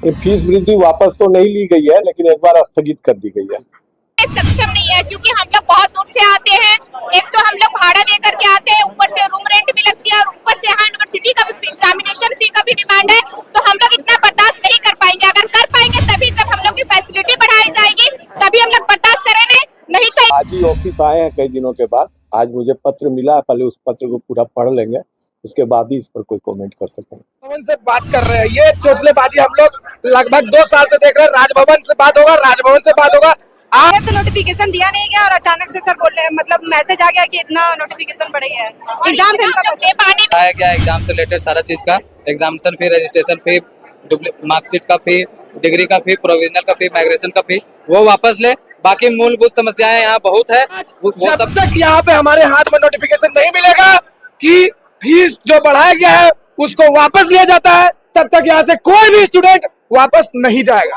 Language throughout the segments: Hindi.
ये फीस वृद्धि वापस तो नहीं ली गई है, लेकिन एक बार स्थगित कर दी गई है। सक्षम नहीं है क्योंकि हम लोग बहुत दूर से आते हैं। एक तो हम लोग भाड़ा दे करके आते हैं, ऊपर से रूम रेंट भी लगती है और ऊपर से यहाँ यूनिवर्सिटी का भी एग्जामिनेशन फी का भी डिमांड है। तो हम लोग इतना बर्दाश्त नहीं कर पाएंगे। अगर कर पाएंगे तभी जब हम लोग की फैसिलिटी बढ़ाई जाएगी तभी हम लोग बर्दाश्त करेंगे, नहीं तो। आज ही ऑफिस आए हैं कई दिनों के बाद। आज मुझे पत्र मिला है, पहले उस पत्र को पूरा पढ़ लेंगे, उसके बाद ही इस पर कोई कमेंट कर सकेंगे। राजभवन से बात कर रहे हैं, ये चोचलेबाजी हम लोग लगभग 2 साल से देख रहे हैं। राजभवन से बात होगा, राजभवन से बात होगा। आज से नोटिफिकेशन दिया नहीं गया और अचानक से सर बोल रहे हैं, मतलब मैसेज आ गया कि इतना नोटिफिकेशन बढ़ेगा। एग्जाम आया गया एग्जाम से रिलेटेड सारा चीज का, एग्जामिनेशन फी, रजिस्ट्रेशन फी, मार्कशीट का फी, डिग्री का फी, प्रोविजनल का फी, माइग्रेशन का फी, वो वापस ले। बाकी मूलभूत समस्याएं यहाँ बहुत है। जब तक यहाँ पे हमारे हाथ में नोटिफिकेशन नहीं मिलेगा कि फीस जो बढ़ाया गया है उसको वापस लिया जाता है, तब तक यहाँ से कोई भी स्टूडेंट वापस नहीं जाएगा।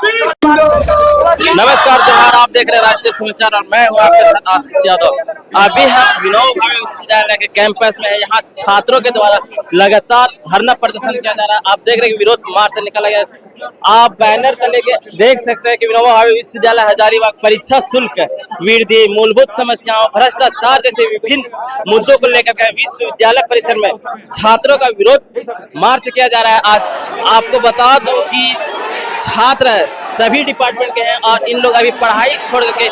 नमस्कार जोहार, आप देख रहे हैं राष्ट्रीय समाचार और मैं हूँ आपके साथ आशीष यादव। अभी हम विनोबा भावे विश्वविद्यालय के कैंपस में है। यहाँ छात्रों के द्वारा लगातार धरना प्रदर्शन किया जा रहा है। आप देख रहे हैं विरोध मार्च निकाला गया। आप बैनर तले के देख सकते हैं कि विनोबा भावे विश्वविद्यालय हजारीबाग परीक्षा शुल्क वृद्धि, मूलभूत समस्याओं, भ्रष्टाचार जैसे विभिन्न मुद्दों को लेकर के विश्वविद्यालय परिसर में छात्रों का विरोध मार्च किया जा रहा है। आज आपको बता दूं कि छात्र सभी डिपार्टमेंट के हैं और इन लोग अभी पढ़ाई छोड़ करके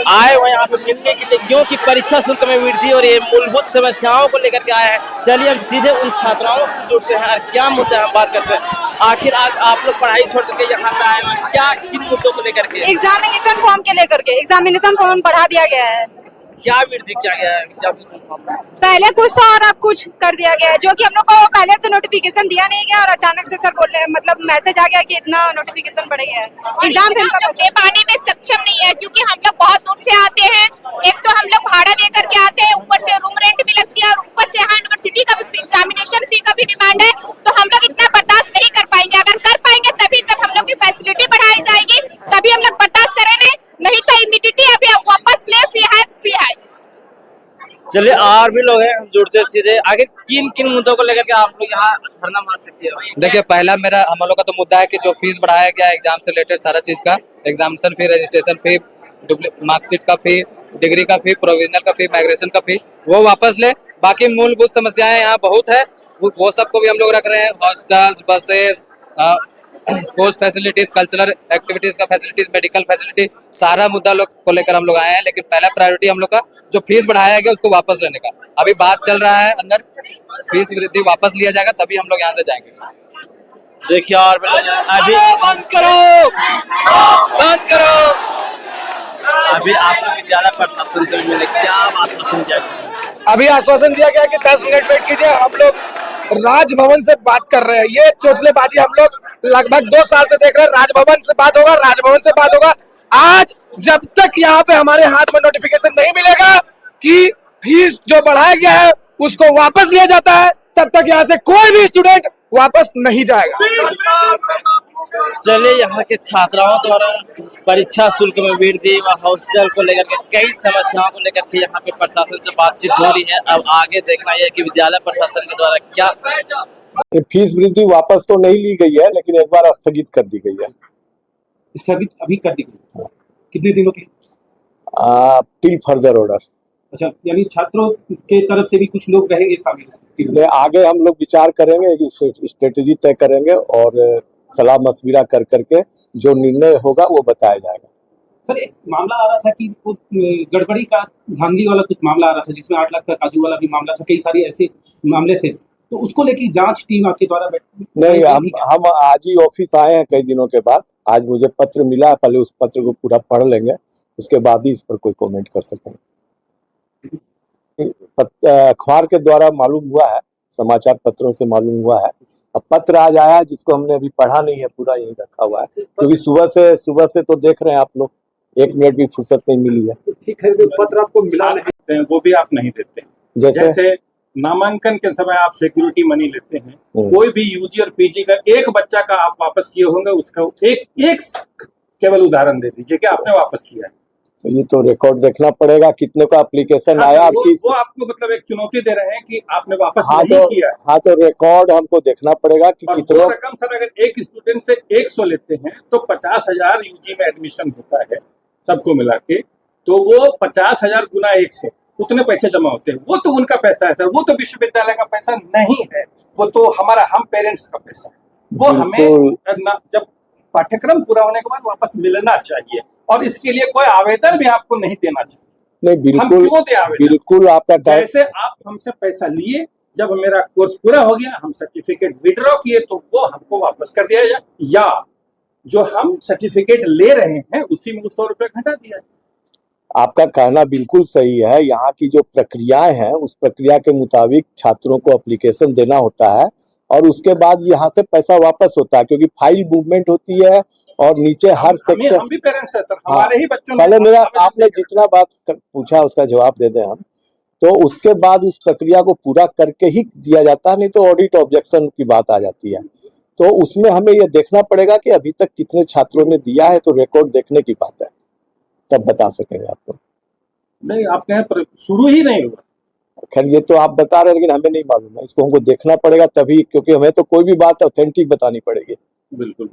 आए हुए यहाँ पे मिलने के लिए, क्योंकि परीक्षा शुल्क में वृद्धि और ये मूलभूत समस्याओं को लेकर के आए हैं। चलिए हम सीधे उन छात्राओं से जुड़ते हैं और क्या मुद्दे हम बात करते हैं। आखिर आज आप लोग पढ़ाई छोड़ करके यहाँ पे आए हुए हैं, क्या किन मुद्दों को लेकर के? एग्जामिनेशन फॉर्म के लेकर के एग्जामिनेशन फॉर्म बढ़ा दिया गया है। क्या वृद्धि किया गया है एग्जामिनेशन फॉर्म में? पहले कुछ था और अब कुछ कर दिया गया है, जो कि हम लोग को पहले से नोटिफिकेशन दिया नहीं गया और अचानक से सर बोल रहे हैं, मतलब मैसेज आ गया कि इतना नोटिफिकेशन बढ़ेगा। एग्जाम दे पाने में सक्षम नहीं है क्योंकि हम लोग बहुत दूर से आते हैं। एक तो हम लोग भाड़ा दे करके आते हैं, ऊपर से रूम रेंट भी लगती है और ऊपर से यहाँ यूनिवर्सिटी का भी एग्जामिनेशन फी का भी डिमांड है। तो हम लोग इतना बर्दाश्त नहीं कर पाएंगे। अगर कर पाएंगे तभी जब हम लोग की फैसिलिटी बढ़ाई जाएगी तभी हम लोग बर्दाश्त करेंगे, नहीं तो इमीडिएटली अभी वापस ले। फी है। चलिए और भी लोग हैं, हम जुड़ते सीधे। आगे किन किन मुद्दों को लेकर के आप लोग यहाँ धरना मार सकते हैं? देखिए, पहला मेरा हम लोग का तो मुद्दा है कि जो फीस बढ़ाया गया एग्जाम से रिलेटेड सारा चीज का, एग्जामिनेशन फी, रजिस्ट्रेशन फी, मार्कशीट का फी, डिग्री का फी, प्रोविजनल का फी, माइग्रेशन का फी, वो वापस ले। बाकी मूलभूत समस्याएं यहाँ बहुत है, वो सबको भी हम लोग रख रहे हैं। Hostels, buses, sports facilities, cultural activities का फैसिलिटीज, मेडिकल फैसिलिटी, सारा मुद्दा लोग को लेकर हम लोग आए हैं। लेकिन पहला प्रायोरिटी हम लोग का जो फीस बढ़ाया गया उसको वापस लेने का अभी बात चल रहा है। अंदर फीस वृद्धि वापस लिया जाएगा तभी हम लोग यहाँ से जाएंगे। देखिए और अभी बंद करो। अभी आप लोग विद्यालय प्रशासन से मिले, क्या आश्वासन दिया गया? अभी आश्वासन दिया गया कि 10 मिनट वेट कीजिए। हम लोग राजभवन से बात कर रहे हैं, ये चोचलेबाजी हम लोग लगभग 2 साल से देख रहे हैं। राजभवन से बात होगा, राजभवन से बात होगा। आज जब तक यहाँ पे हमारे हाथ में नोटिफिकेशन नहीं मिलेगा कि फीस जो बढ़ाया गया है उसको वापस लिया जाता है, तब तक यहाँ से कोई भी स्टूडेंट वापस नहीं जाएगा। चलिए, यहाँ के छात्राओं द्वारा परीक्षा शुल्क में वृद्धि व हॉस्टल को लेकर के कई समस्याओं को लेकर के यहाँ पे प्रशासन से बातचीत हो रही है। अब आगे देखना यह है कि विद्यालय प्रशासन के द्वारा क्या। ये फीस वृद्धि वापस तो नहीं ली गई है, लेकिन एक बार स्थगित कर दी गई है। स्थगित अभी कर दी गई? कितने दिनों की? Till further order. अच्छा, यानी छात्रों के तरफ से भी कुछ लोग रहेंगे शामिल? आगे हम लोग विचार करेंगे, स्ट्रेटेजी तय करेंगे और सलाह मशविरा कर करके जो निर्णय होगा वो बताया जाएगा। सर, एक मामला आ रहा था कि गड़बड़ी का, धांधली वाला कुछ मामला आ रहा था जिसमें 8 लाख का काजू वाला भी मामला था, कई सारे ऐसे मामले थे, तो उसको लेकर जांच टीम आपके द्वारा नहीं, हम आज ही ऑफिस आए हैं कई दिनों के बाद। आज मुझे पत्र मिला है, पहले उस पत्र को पूरा पढ़ लेंगे, उसके बाद ही इस पर कोई कमेंट कर सकेंगे। अखबार के द्वारा मालूम हुआ है, समाचार पत्रों से मालूम हुआ है। अब पत्र आज आया जिसको हमने अभी पढ़ा नहीं है, पूरा यही रखा हुआ है, क्योंकि सुबह से तो देख रहे हैं आप लोग, 1 मिनट भी फुर्सत नहीं मिली है। ठीक है, पत्र आपको मिला नहीं, वो भी आप नहीं देते। जैसे नामांकन के समय आप सिक्योरिटी मनी लेते हैं, कोई भी यूजी और पीजी का एक बच्चा का आप वापस किए होंगे, उसका एक केवल उदाहरण दे दीजिए कि आपने वापस किया है। तो ये तो रिकॉर्ड देखना पड़ेगा कितने का एप्लीकेशन हाँ आया सर, किस। वो आपको मतलब एक चुनौती दे रहे हैं कि आपने वापस हाँ नहीं तो किया है। हाँ तो रिकॉर्ड हमको देखना पड़ेगा कि और कितने। वो रकम सर अगर एक स्टूडेंट से 100 लेते हैं तो 50,000 यूजी में एडमिशन होता है सबको मिला के, तो वो 50,000 गुना 1 से उतने पैसे जमा होते हैं। वो तो उनका पैसा है सर, वो तो विश्वविद्यालय का पैसा नहीं है, वो तो हमारा हम पेरेंट्स का पैसा है। वो हमें जब पाठ्यक्रम पूरा होने के बाद वापस मिलना चाहिए, और इसके लिए कोई आवेदन भी आपको नहीं देना चाहिए। नहीं हम बिल्कुल क्यों दे आवेदन? बिल्कुल आपका जैसे आप हमसे पैसा लिए, जब मेरा कोर्स पूरा हो गया हम सर्टिफिकेट विड्रॉ किए तो वो हमको वापस कर दिया जाए, या जो हम सर्टिफिकेट ले रहे हैं उसी में 100 रुपये घटा दिया जाए। आपका कहना बिल्कुल सही है। यहाँ की जो प्रक्रियाएं हैं उस प्रक्रिया के मुताबिक छात्रों को एप्लीकेशन देना होता है और उसके बाद यहाँ से पैसा वापस होता है, क्योंकि फाइल मूवमेंट होती है और नीचे हर सेक्शन। हम भी पेरेंट्स हैं सर, हमारे ही बच्चों ने। पहले मेरा आपने जितना बात पूछा उसका जवाब दे दें हम, तो उसके बाद उस प्रक्रिया को पूरा करके ही दिया जाता है, नहीं तो ऑडिट ऑब्जेक्शन की बात आ जाती है। तो उसमें हमें यह देखना पड़ेगा कि अभी तक कितने छात्रों ने दिया है, तो रिकॉर्ड देखने की बात है, तब बता सकेंगे आपको। नहीं, आप कहें शुरू ही नहीं हुआ। खैर ये तो आप बता रहे हैं लेकिन हमें नहीं मालूम है, इसको हमको देखना पड़ेगा तभी, क्योंकि हमें तो कोई भी बात ऑथेंटिक बतानी पड़ेगी। बिल्कुल।